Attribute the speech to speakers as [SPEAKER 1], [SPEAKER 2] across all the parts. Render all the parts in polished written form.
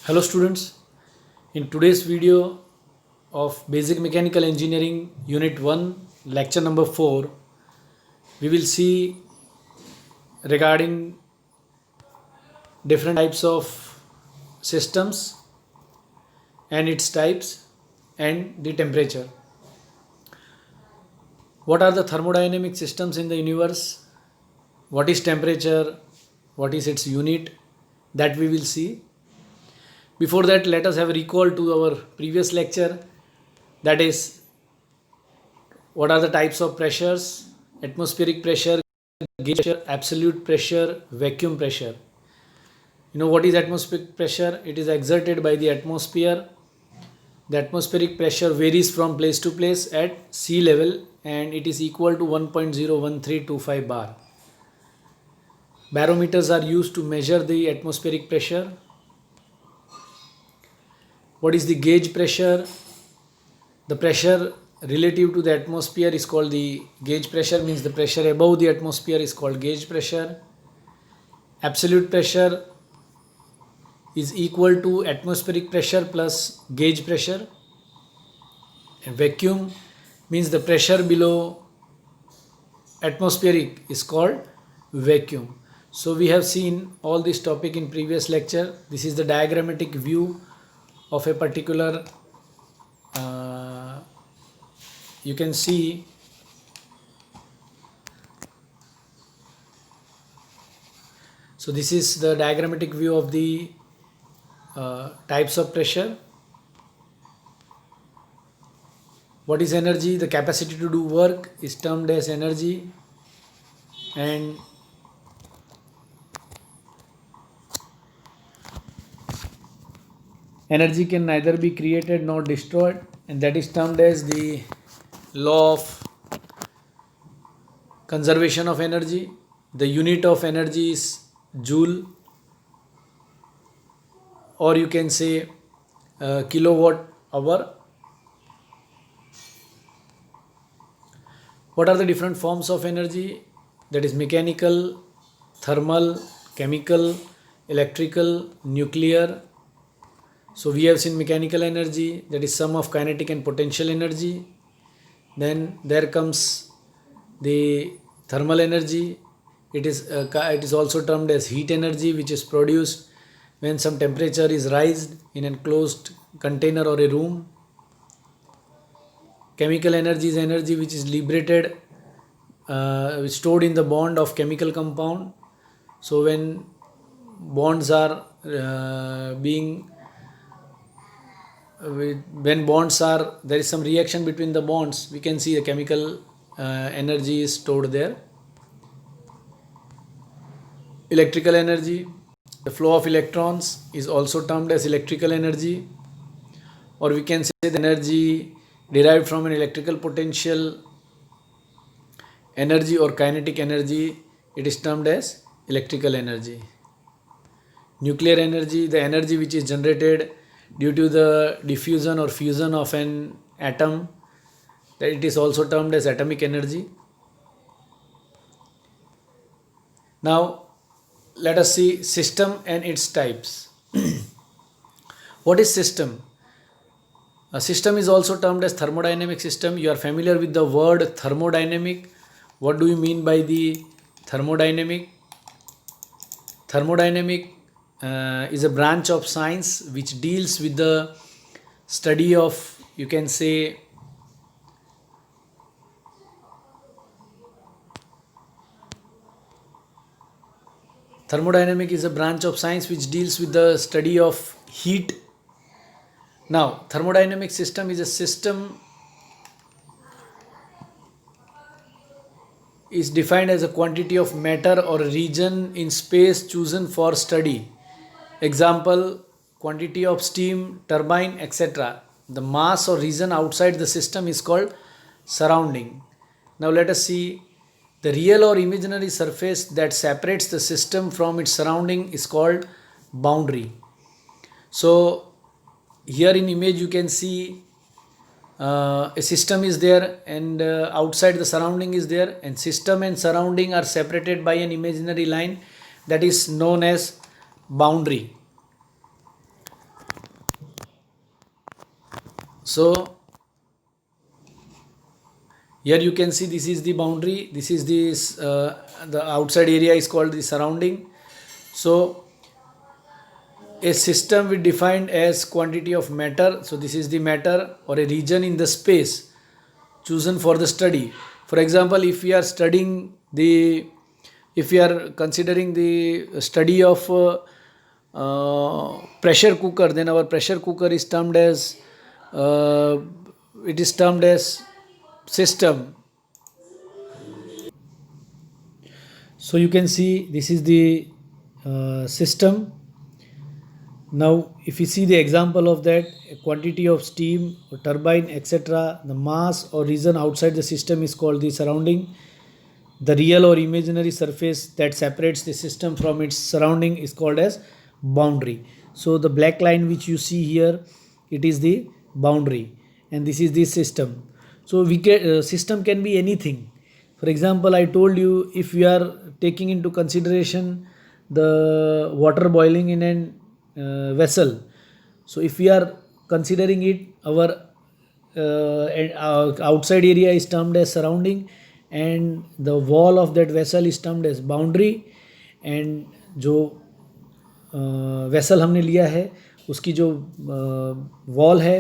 [SPEAKER 1] Hello students, in today's video of Basic Mechanical Engineering Unit 1 lecture number 4 we will see regarding different types of systems and its types and the temperature. What are the thermodynamic systems in the universe? What is temperature? What is its unit? That we will see. Before that, let us have a recall to our previous lecture, that is, what are the types of pressures: atmospheric pressure, gauge pressure, absolute pressure, vacuum pressure. You know what is atmospheric pressure? It is exerted by the atmosphere. The atmospheric pressure varies from place to place at sea level and it is equal to 1.01325 bar. Barometers are used to measure the atmospheric pressure. What is the gauge pressure? The pressure relative to the atmosphere is called the gauge pressure, means the pressure above the atmosphere is called gauge pressure. Absolute pressure is equal to atmospheric pressure plus gauge pressure. And vacuum means the pressure below atmospheric is called vacuum. So we have seen all this topic in previous lecture. This is the diagrammatic view of a particular you can see so this is the diagrammatic view of the types of pressure. What is energy? The capacity to do work is termed as energy, and energy can neither be created nor destroyed, and that is termed as the law of conservation of energy. The unit of energy is joule, or you can say kilowatt hour. What are the different forms of energy? That is mechanical, thermal, chemical, electrical, nuclear. So we have seen mechanical energy, that is sum of kinetic and potential energy. Then there comes the thermal energy. It is also termed as heat energy, which is produced when some temperature is raised in an enclosed container or a room. Chemical energy is energy which is liberated, stored in the bond of chemical compound. So when bonds are there is some reaction between the bonds, we can see the chemical energy is stored there. Electrical energy, the flow of electrons is also termed as electrical energy, or we can say the energy derived from an electrical potential energy or kinetic energy, it is termed as electrical energy. Nuclear energy, the energy which is generated due to the diffusion or fusion of an atom, that it is also termed as atomic energy. Now let us see system and its types. What is system? A system is also termed as thermodynamic system. You are familiar with the word thermodynamic. What do you mean by the thermodynamic? Thermodynamic is a branch of science which deals with the study of, you can say, thermodynamic is a branch of science which deals with the study of heat. Now, thermodynamic system is a system is defined as a quantity of matter or a region in space chosen for study. Example, quantity of steam, turbine, etc. The mass or region outside the system is called surrounding. Now let us see, the real or imaginary surface that separates the system from its surrounding is called boundary. So here in image you can see a system is there and outside the surrounding is there, and system and surrounding are separated by an imaginary line that is known as boundary. So here you can see this is the boundary, this is the outside area is called the surrounding. So a system we defined as quantity of matter, so this is the matter or a region in the space chosen for the study. For example, if we are studying the, if we are considering the study of pressure cooker, then our pressure cooker is termed as it is termed as system. So you can see this is the system. Now if you see the example of that, a quantity of steam or turbine etc., the mass or region outside the system is called the surrounding. The real or imaginary surface that separates the system from its surrounding is called as boundary. So the black line which you see here, it is the boundary, and this is the system. So we can system can be anything. For example, I told you, if we are taking into consideration the water boiling in an vessel, so if we are considering it, our outside area is termed as surrounding, and the wall of that vessel is termed as boundary, and जो vessel हमने लिया है उसकी जो wall है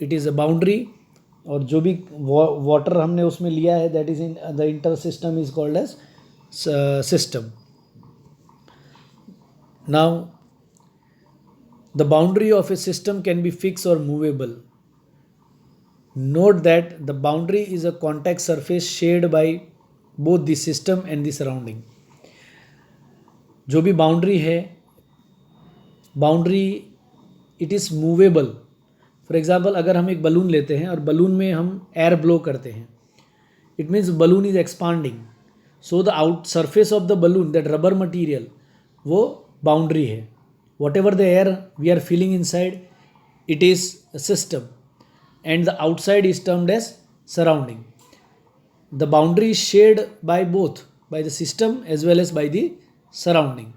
[SPEAKER 1] it is a boundary, और जो भी वाटर हमने उसमें लिया है that is in the inter system is called as system. Now the boundary of a system can be fix or movable. Note that the boundary is a contact surface shared by both the system and the surrounding. जो भी boundary है, boundary it is movable. For example, अगर हम एक balloon लेते हैं और balloon में हम एयर ब्लो करते हैं, it means balloon is expanding. So the out surface of the balloon, that rubber material, वो बाउंड्री है. Whatever the air we are feeling inside, it is a system, and the outside is termed as surrounding. The boundary is shared by both, by the system as well as by the surrounding.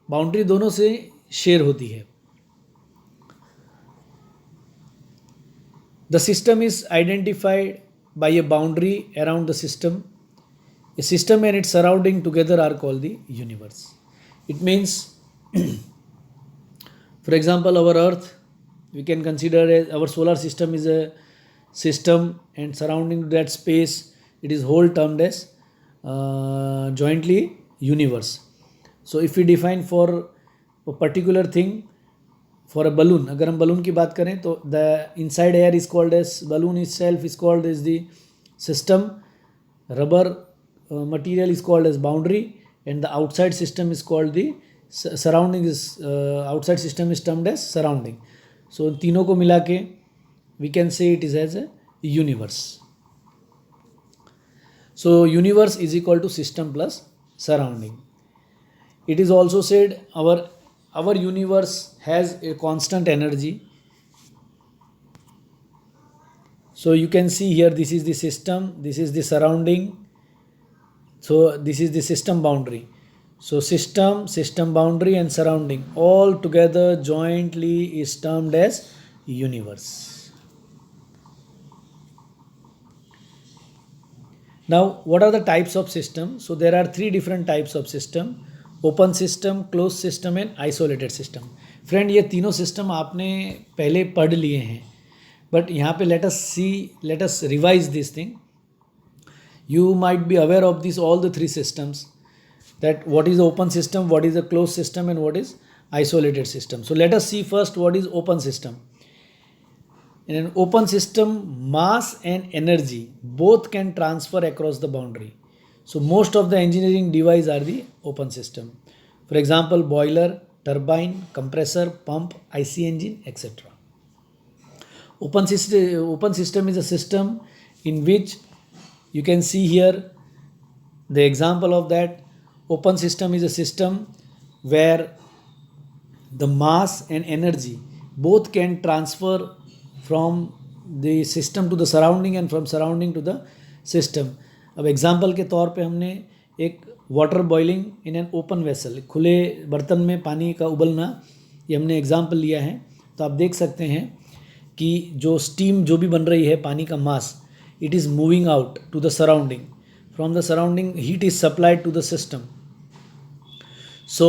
[SPEAKER 1] Boundary दोनों से share होती है. The system is identified by a boundary around the system. A system and its surrounding together are called the universe. It means, for example, our earth, we can consider as our solar system is a system, and surrounding that space it is whole termed as jointly universe. So if we define for a particular thing, for a balloon, अगर हम balloon की बात करें तो the inside air is called as, balloon itself is called as the system, rubber material is called as boundary, and the outside system is called the surrounding is outside system is termed as surrounding. So तीनों को मिला के we can say it is as a universe. So universe is equal to system plus surrounding. It is also said our universe has a constant energy. So you can see here, this is the system, this is the surrounding, so this is the system boundary. So system boundary and surrounding all together jointly is termed as universe. Now what are the types of system? So there are three different types of system: open system, closed system and isolated system. Friend, ये तीनों system आपने पहले पढ़ लिए हैं, but यहाँ पे let us revise this thing. You might be aware of this, all the three systems, that what is the open system, what is the closed system and what is isolated system. So let us see first what is open system. In an open system, mass and energy both can transfer across the boundary. So most of the engineering devices are the open system. For example, boiler, turbine, compressor, pump, IC engine, etc. Open system is a system in which you can see here the example of that. Open system is a system where the mass and energy both can transfer from the system to the surrounding and from surrounding to the system. अब example के तौर पे हमने एक water boiling in an open vessel, खुले बर्तन में पानी का उबलना, ये हमने एग्जाम्पल लिया है. तो आप देख सकते हैं कि जो स्टीम जो भी बन रही है पानी का mass, it is moving out to the surrounding, from the surrounding heat is supplied to the system, so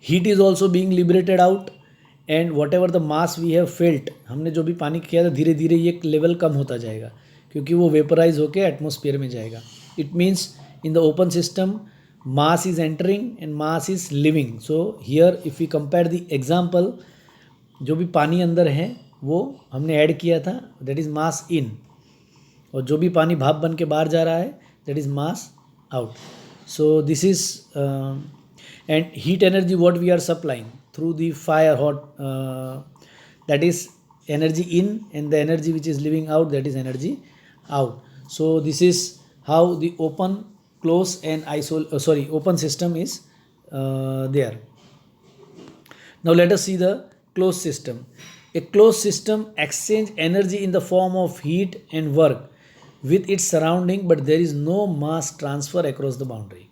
[SPEAKER 1] heat is also being liberated out and whatever the mass we have felt, हमने जो भी पानी किया था धीरे धीरे ये level कम होता जाएगा क्योंकि वो वेपराइज होकर एटमोस्फियर में जाएगा. It means in the open system mass is entering and mass is leaving. So here if we compare the example, जो भी पानी अंदर है वो हमने ऐड किया था, that is mass in, और जो भी पानी भाप बन के बाहर जा रहा है that is mass out. So this is and heat energy what we are supplying through the fire hot, that is energy in, and the energy which is leaving out, that is energy out. So this is how the open, close and open system is there. Now let us see the closed system. A closed system exchange energy in the form of heat and work with its surrounding, but there is no mass transfer across the boundary.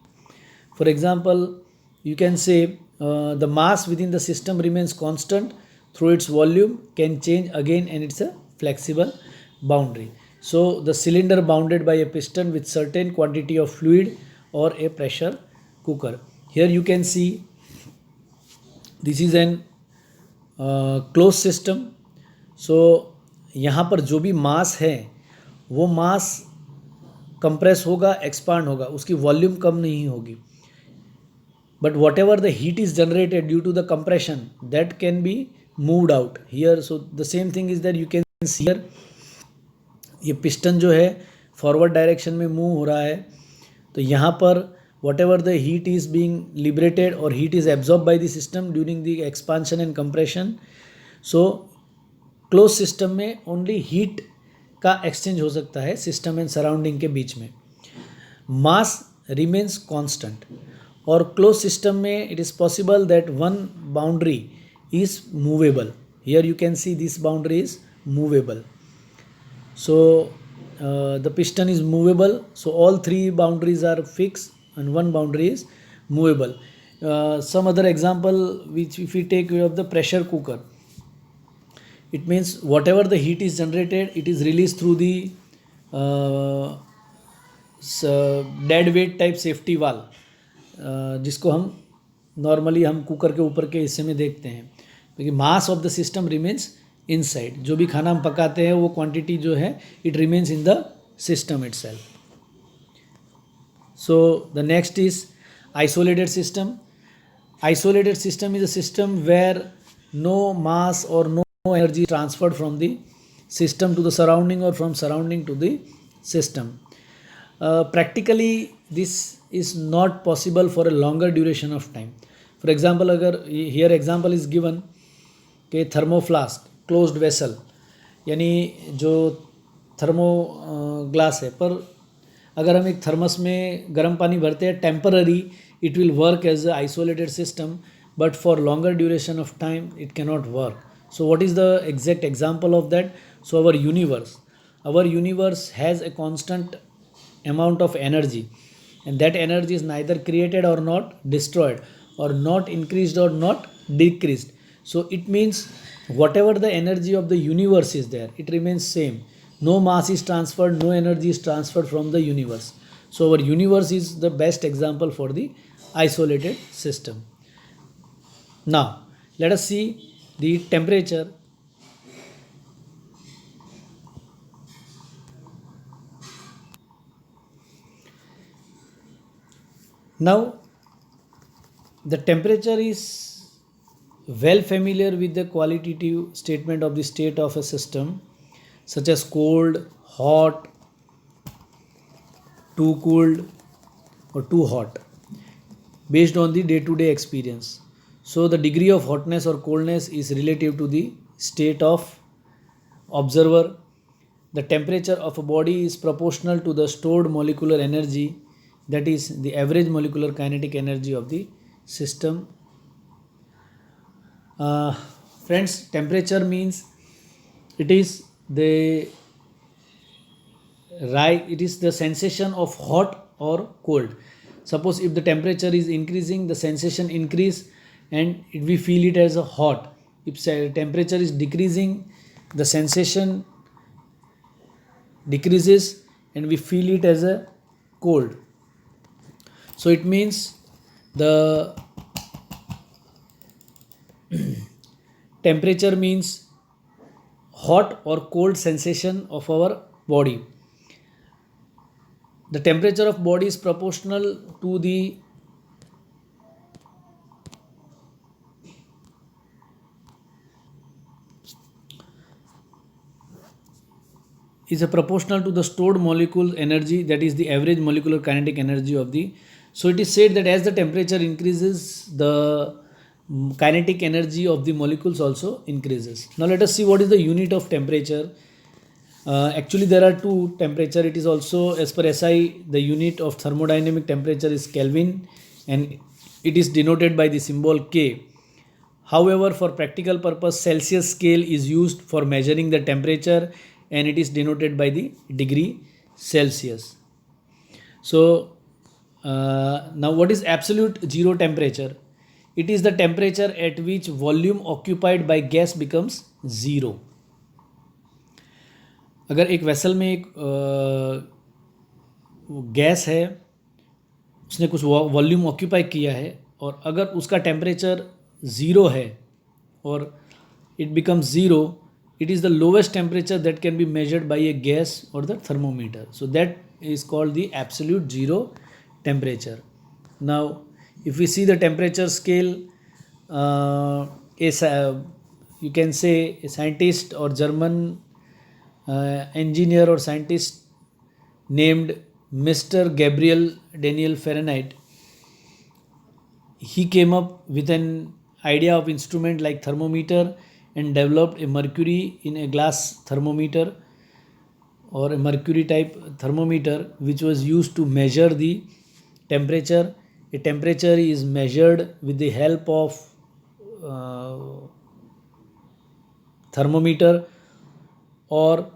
[SPEAKER 1] For example, you can say the mass within the system remains constant through its volume can change again and it's a flexible boundary. So the cylinder bounded by a piston with certain quantity of fluid or a pressure cooker. Here you can see this is an closed system. So यहाँ पर जो भी मास है वो मास compress होगा, expand होगा, उसकी volume कम नहीं होगी. But whatever the heat is generated due to the compression, that can be moved out here. So the same thing is that you can see here, ये पिस्टन जो है फॉरवर्ड डायरेक्शन में move हो रहा है, तो यहाँ पर whatever the heat is being liberated और heat is absorb by the system during the expansion and compression. So close system में ओनली हीट का एक्सचेंज हो सकता है सिस्टम एंड सराउंडिंग के बीच में. Mass remains constant. और क्लोज सिस्टम में it is possible that one boundary is movable. Here you can see this boundary is movable. So the piston is movable, so all three boundaries are fixed and one boundary is movable. Some other example, which if we take of the pressure cooker, it means whatever the heat is generated, it is released through the dead weight type safety valve, जिसको हम normally हम cooker के ऊपर के हिस्से में देखते हैं, क्योंकि mass of the system remains inside. जो भी खाना हम पकाते हैं वो क्वांटिटी जो है it remains in the system itself. So the next is isolated system. Isolated system is a system where no mass और no energy transferred from the system to the surrounding और from surrounding to the system. Practically this is not possible for a longer duration of time. For example, अगर here example is given के thermo flask closed vessel, यानी जो thermo glass है, पर अगर हम एक थर्मस में गर्म पानी भरते हैं temporary it will work as a isolated system, but for longer duration of time it cannot work. So what is the exact example of that? So our universe has a constant amount of energy, and that energy is neither created or not destroyed, or not increased or not decreased. So it means whatever the energy of the universe is there, it remains same. No mass is transferred, no energy is transferred from the universe. So our universe is the best example for the isolated system. Now let us see the temperature. Now the temperature is well familiar with the qualitative statement of the state of a system, such as cold, hot, too cold or too hot, based on the day-to-day experience. So the degree of hotness or coldness is relative to the state of observer. The temperature of a body is proportional to the stored molecular energy, that is the average molecular kinetic energy of the system. Friends, temperature means it is the sensation of hot or cold. Suppose if the temperature is increasing, the sensation increase and we feel it as a hot. If temperature is decreasing, the sensation decreases and we feel it as a cold. So it means the temperature means hot or cold sensation of our body. The temperature of body is proportional to the proportional to the stored molecule energy, that is the average molecular kinetic energy of the. So it is said that as the temperature increases, the kinetic energy of the molecules also increases. Now let us see what is the unit of temperature. Actually there are two temperature. It is also, as per SI, the unit of thermodynamic temperature is Kelvin and it is denoted by the symbol K. However, for practical purpose, Celsius scale is used for measuring the temperature and it is denoted by the degree Celsius. So now what is absolute zero temperature? It is the temperature at which volume occupied by gas becomes zero. अगर एक vessel में एक gas है, उसने कुछ volume occupy किया है और अगर उसका टेम्परेचर ज़ीरो है और it becomes zero, it is the lowest temperature that can be measured by a gas or the thermometer. So that is called the absolute zero temperature. Now if we see the temperature scale, you can say a scientist or German engineer or scientist named Mr. Gabriel Daniel Fahrenheit, he came up with an idea of instrument like thermometer and developed a mercury in a glass thermometer or a mercury type thermometer which was used to measure the temperature. A temperature is measured with the help of thermometer or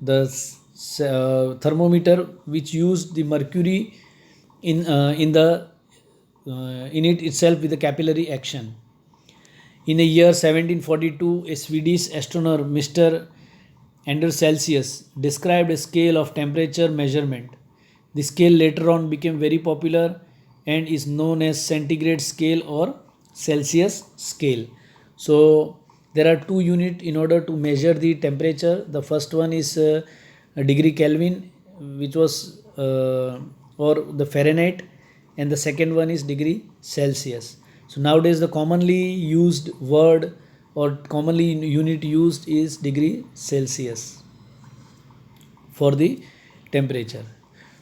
[SPEAKER 1] the thermometer which used the mercury in it itself with the capillary action. In the year 1742, a Swedish astronomer, Mr. Anders Celsius, described a scale of temperature measurement. The scale later on became very popular and is known as centigrade scale or Celsius scale. So there are two units in order to measure the temperature. The first one is a degree Kelvin, which was or the Fahrenheit, and the second one is degree Celsius. So nowadays the commonly used word or commonly unit used is degree Celsius for the temperature.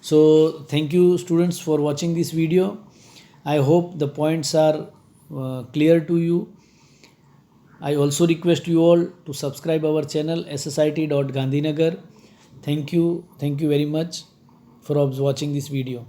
[SPEAKER 1] So thank you students for watching this video. I hope the points are clear to you. I also request you all to subscribe our channel ssit.gandhinagar. Thank you very much for watching this video.